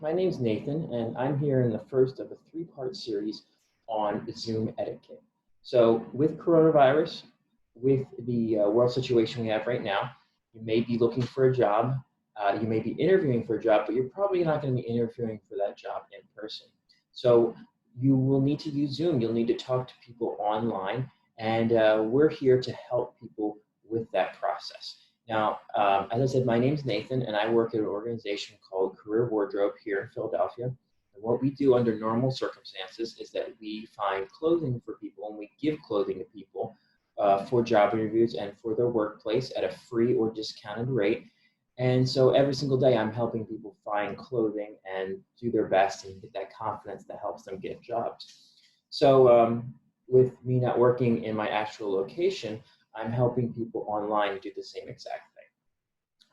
my name's Nathan, and I'm here in the first of a three-part series on Zoom etiquette. So with coronavirus, with the world situation we have right now, you may be looking for a job, you may be interviewing for a job, but you're probably not going to be interviewing for that job in person. So you will need to use Zoom. You'll need to talk to people online, and we're here to help people with that process. Now, as I said, my name's Nathan, and I work at an organization called Career Wardrobe here in Philadelphia. And what we do under normal circumstances is that we find clothing for people, and we give clothing to people for job interviews and for their workplace at a free or discounted rate. And so every single day, I'm helping people find clothing and do their best and get that confidence that helps them get jobs. So with me not working in my actual location, I'm helping people online do the same exact thing.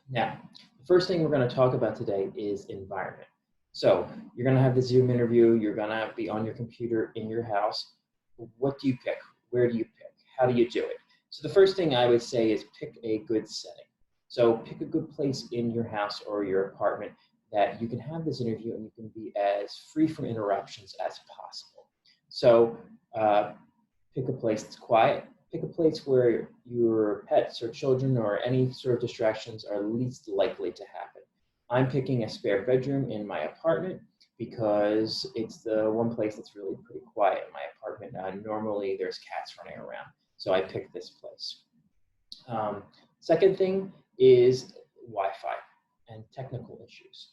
Now, the first thing we're going to talk about today is environment. So you're going to have the Zoom interview, you're going to be on your computer in your house. What do you pick? Where do you pick? How do you do it? So the first thing I would say is pick a good setting. So pick a good place in your house or your apartment that you can have this interview and you can be as free from interruptions as possible. So pick a place that's quiet. Pick a place where your pets or children or any sort of distractions are least likely to happen. I'm picking a spare bedroom in my apartment because it's the one place that's really pretty quiet in my apartment. Normally there's cats running around, so I picked this place. Second thing is Wi-Fi and technical issues.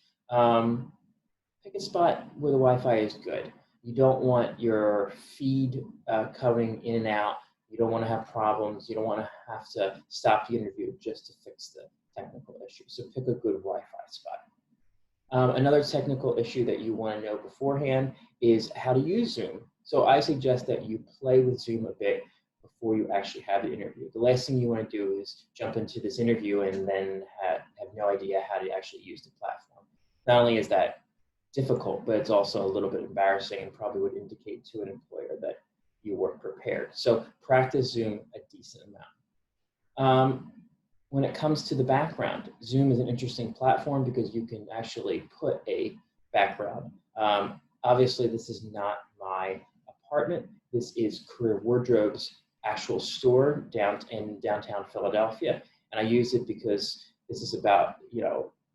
Pick a spot where the Wi-Fi is good. You don't want your feed coming in and out. You don't want to have problems. You don't want to have to stop the interview just to fix the technical issue. So pick a good Wi-Fi spot. Another technical issue that you want to know beforehand is how to use Zoom. So I suggest that you play with Zoom a bit before you actually have the interview. The last thing you want to do is jump into this interview and then have no idea how to actually use the platform. Not only is that difficult, but it's also a little bit embarrassing and probably would indicate to an employer that you weren't prepared. So practice Zoom a decent amount. When it comes to the background, Zoom is an interesting platform because you can actually put a background. Obviously, this is not my apartment. This is Career Wardrobe's actual store in downtown Philadelphia. And I use it because this is about,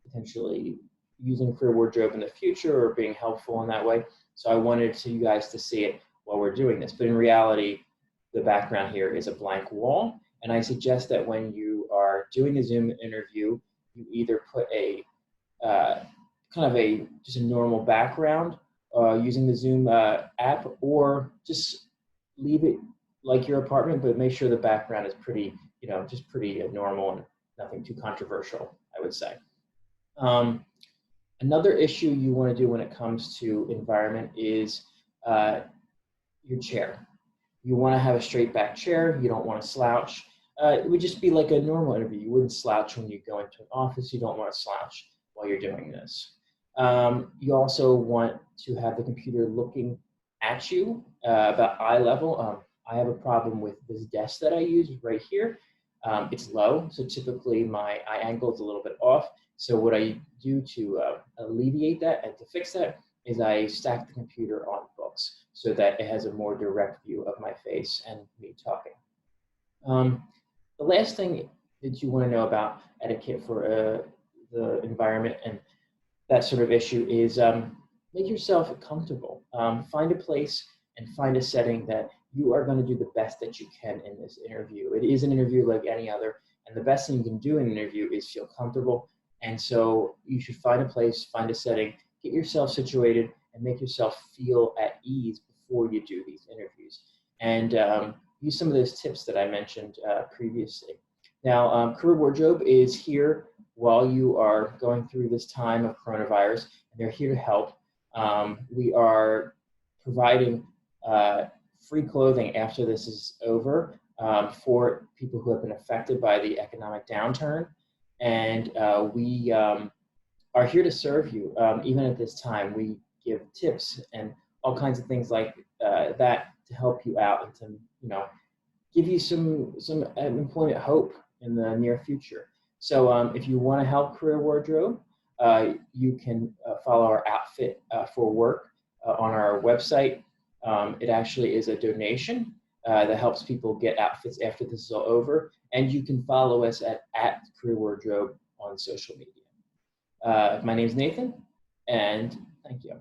potentially using Career Wardrobe in the future or being helpful in that way. So I wanted you guys to see it while we're doing this. But in reality, the background here is a blank wall. And I suggest that when you are doing a Zoom interview, you either put a just a normal background using the Zoom app, or just leave it like your apartment, but make sure the background is pretty, just pretty normal and nothing too controversial, I would say. Another issue you want to do when it comes to environment is your chair. You want to have a straight back chair. You don't want to slouch. It would just be like a normal interview. You wouldn't slouch when you go into an office. You don't want to slouch while you're doing this. You also want to have the computer looking at you about eye level. I have a problem with this desk that I use right here. It's low, so typically my eye angle is a little bit off. So what I do to alleviate that and to fix that is I stack the computer on books so that it has a more direct view of my face and me talking. The last thing that you want to know about etiquette for the environment and that sort of issue is make yourself comfortable. Find a place and find a setting that you are going to do the best that you can in this interview. It is an interview like any other, and the best thing you can do in an interview is feel comfortable. And so you should find a place, find a setting, get yourself situated, and make yourself feel at ease before you do these interviews. And use some of those tips that I mentioned previously. Now, Career Wardrobe is here while you are going through this time of coronavirus, and they're here to help. We are providing free clothing after this is over for people who have been affected by the economic downturn. And we are here to serve you. Even at this time, we give tips and all kinds of things like that to help you out and to, give you some employment hope in the near future. So if you want to help Career Wardrobe, you can follow our outfit for work on our website. It actually is a donation that helps people get outfits after this is all over. And you can follow us at Career Wardrobe on social media. My name is Nathan, and thank you.